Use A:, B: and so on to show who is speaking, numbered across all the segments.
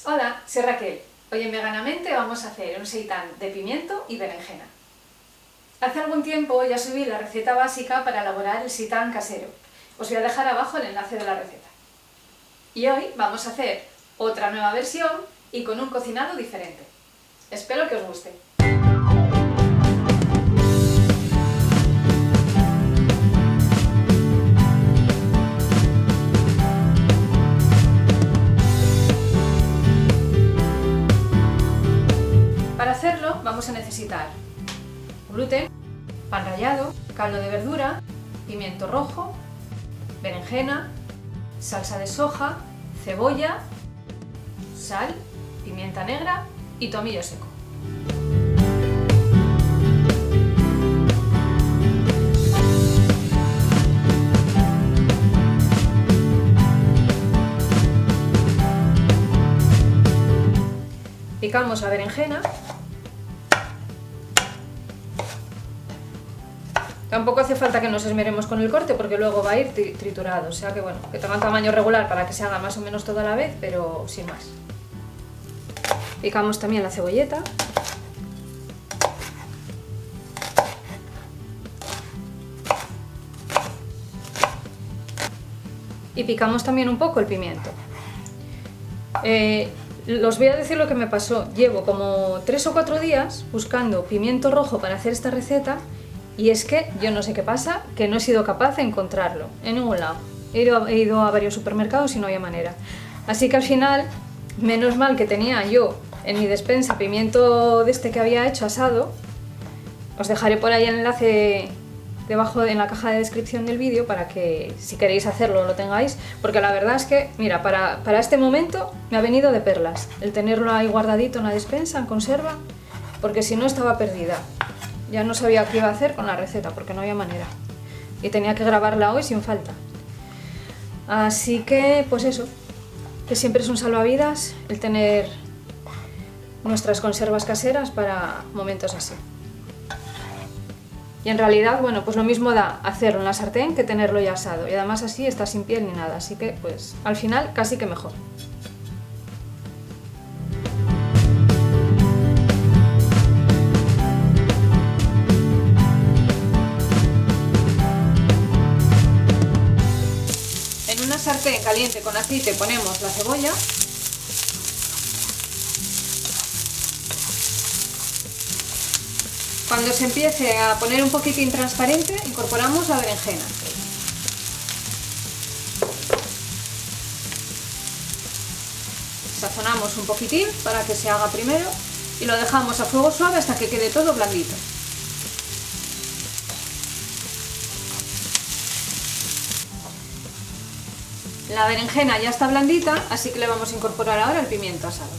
A: Hola, soy Raquel. Hoy en Veganamente vamos a hacer un seitán de pimiento y berenjena. Hace algún tiempo ya subí la receta básica para elaborar el seitán casero. Os voy a dejar abajo el enlace de la receta. Y hoy vamos a hacer otra nueva versión y con un cocinado diferente. Espero que os guste. Para hacerlo vamos a necesitar gluten, pan rallado, caldo de verdura, pimiento rojo, berenjena, salsa de soja, cebolla, sal, pimienta negra y tomillo seco. Picamos la berenjena. Tampoco hace falta que nos esmeremos con el corte porque luego va a ir triturado, o sea que bueno, que tenga un tamaño regular para que se haga más o menos todo a la vez, pero sin más. Picamos también la cebolleta. Y picamos también un poco el pimiento. Os voy a decir lo que me pasó. Llevo como 3 o 4 días buscando pimiento rojo para hacer esta receta y es que yo no sé qué pasa, que no he sido capaz de encontrarlo en ningún lado. He ido a varios supermercados y no había manera. Así que al final, menos mal que tenía yo en mi despensa pimiento de este que había hecho asado. Os dejaré por ahí el enlace debajo en la caja de descripción del vídeo para que si queréis hacerlo lo tengáis, porque la verdad es que, mira, para este momento me ha venido de perlas el tenerlo ahí guardadito en la despensa, en conserva, porque si no estaba perdida. Ya no sabía qué iba a hacer con la receta porque no había manera y tenía que grabarla hoy sin falta. Así que, pues eso, que siempre es un salvavidas el tener nuestras conservas caseras para momentos así. Y en realidad, bueno, pues lo mismo da hacerlo en la sartén que tenerlo ya asado. Y además así está sin piel ni nada, así que pues al final casi que mejor. En una sartén caliente con aceite ponemos la cebolla. Cuando se empiece a poner un poquitín transparente, incorporamos la berenjena. Sazonamos un poquitín para que se haga primero y lo dejamos a fuego suave hasta que quede todo blandito. La berenjena ya está blandita, así que le vamos a incorporar ahora el pimiento asado.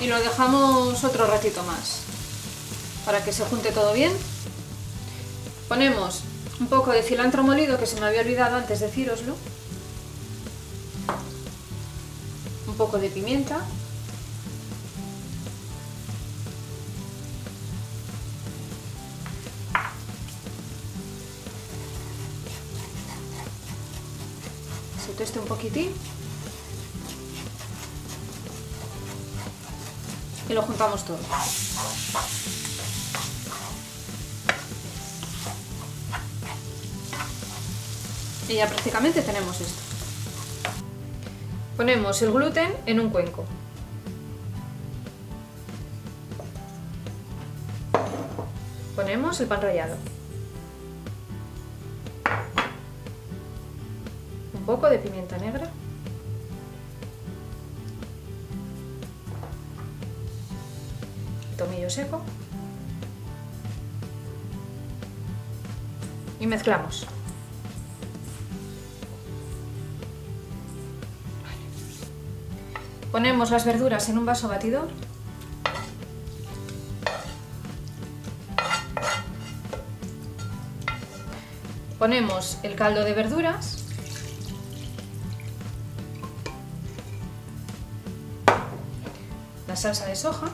A: Y lo dejamos otro ratito más para que se junte todo bien. Ponemos un poco de cilantro molido, que se me había olvidado antes decíroslo, un poco de pimienta, se tueste un poquitín y lo juntamos todo. Y ya prácticamente tenemos esto. Ponemos el gluten en un cuenco. Ponemos el pan rallado. Un poco de pimienta negra. Tomillo seco y mezclamos. Ponemos las verduras en un vaso batidor. Ponemos el caldo de verduras. La salsa de soja.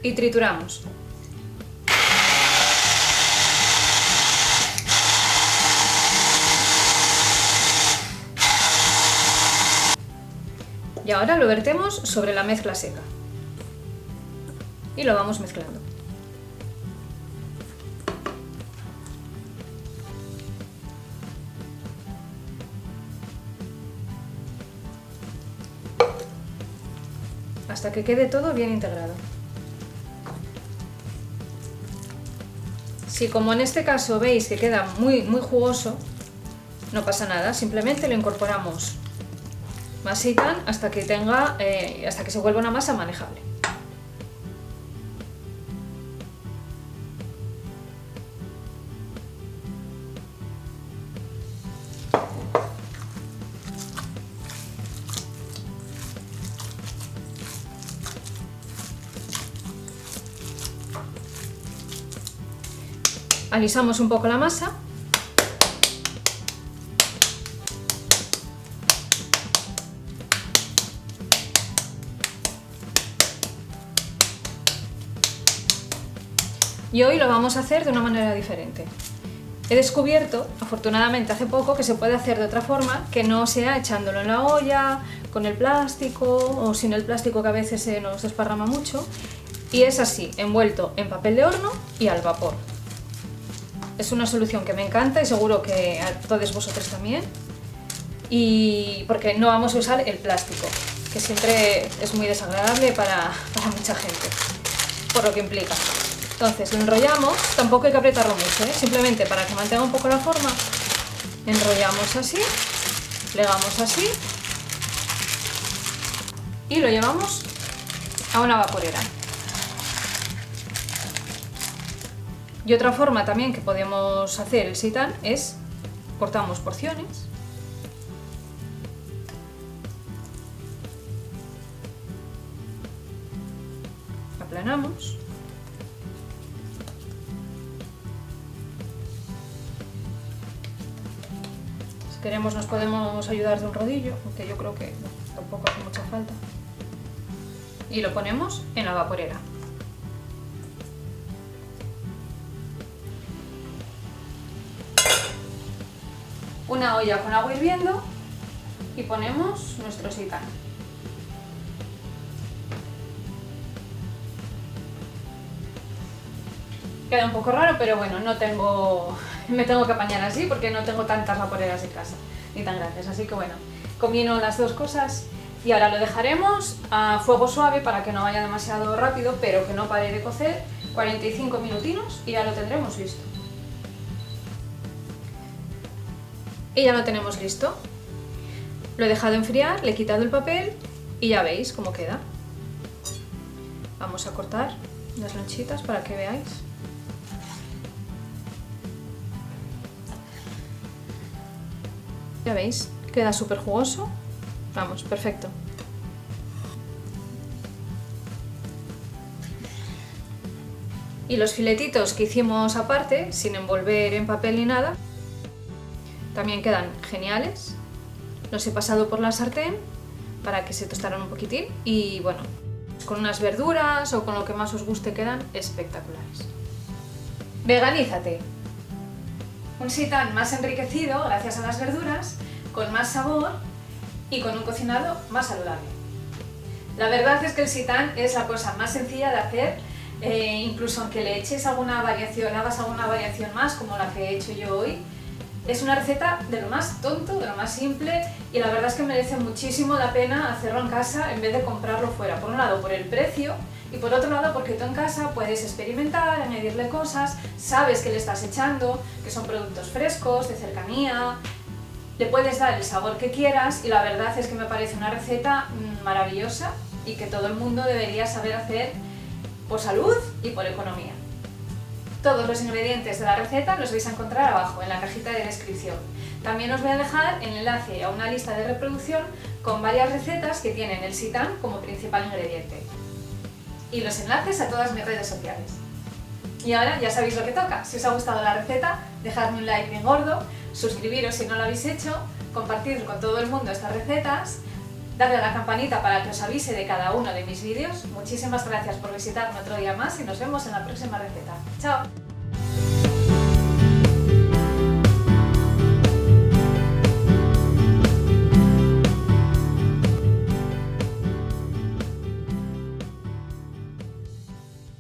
A: y trituramos. Y ahora lo vertemos sobre la mezcla seca. Y lo vamos mezclando. Hasta que quede todo bien integrado. Si como en este caso veis que queda muy jugoso, no pasa nada, simplemente lo incorporamos masita hasta que se vuelva una masa manejable. Alisamos un poco la masa. Y hoy lo vamos a hacer de una manera diferente. He descubierto, afortunadamente hace poco, que se puede hacer de otra forma, que no sea echándolo en la olla, con el plástico o sin el plástico, que a veces se nos desparrama mucho. Y es así, envuelto en papel de horno y al vapor. Es una solución que me encanta y seguro que a todos vosotros también. Y porque no vamos a usar el plástico, que siempre es muy desagradable para mucha gente, por lo que implica. Entonces lo enrollamos, tampoco hay que apretarlo mucho, simplemente para que mantenga un poco la forma. Enrollamos así, plegamos así y lo llevamos a una vaporera. Y otra forma también que podemos hacer el seitán es cortamos porciones. Aplanamos. Si queremos nos podemos ayudar de un rodillo, aunque yo creo que tampoco hace mucha falta. Y lo ponemos en la vaporera. Una olla con agua hirviendo y ponemos nuestro seitán. Queda un poco raro, pero bueno, me tengo que apañar así porque no tengo tantas vaporeras en casa, ni tan grandes, así que bueno, combino las dos cosas y ahora lo dejaremos a fuego suave para que no vaya demasiado rápido, pero que no pare de cocer, 45 minutinos y ya lo tendremos listo. Y ya lo tenemos listo. Lo he dejado enfriar, le he quitado el papel y ya veis cómo queda. Vamos a cortar las lonchitas para que veáis. Ya veis, queda súper jugoso. Vamos, perfecto. Y los filetitos que hicimos aparte, sin envolver en papel ni nada, también quedan geniales. Los he pasado por la sartén para que se tostaran un poquitín y bueno, con unas verduras o con lo que más os guste quedan espectaculares. Veganízate. Un seitán más enriquecido gracias a las verduras, con más sabor y con un cocinado más saludable. La verdad es que el seitán es la cosa más sencilla de hacer, incluso aunque le eches alguna variación, hagas alguna variación más como la que he hecho yo hoy. Es una receta de lo más tonto, de lo más simple y la verdad es que merece muchísimo la pena hacerlo en casa en vez de comprarlo fuera. Por un lado por el precio y por otro lado porque tú en casa puedes experimentar, añadirle cosas, sabes que le estás echando, que son productos frescos, de cercanía, le puedes dar el sabor que quieras y la verdad es que me parece una receta maravillosa y que todo el mundo debería saber hacer por salud y por economía. Todos los ingredientes de la receta los vais a encontrar abajo, en la cajita de descripción. También os voy a dejar el enlace a una lista de reproducción con varias recetas que tienen el seitán como principal ingrediente. Y los enlaces a todas mis redes sociales. Y ahora ya sabéis lo que toca. Si os ha gustado la receta, dejadme un like bien gordo, suscribiros si no lo habéis hecho, compartir con todo el mundo estas recetas, darle a la campanita para que os avise de cada uno de mis vídeos. Muchísimas gracias por visitarme otro día más y nos vemos en la próxima receta. ¡Chao!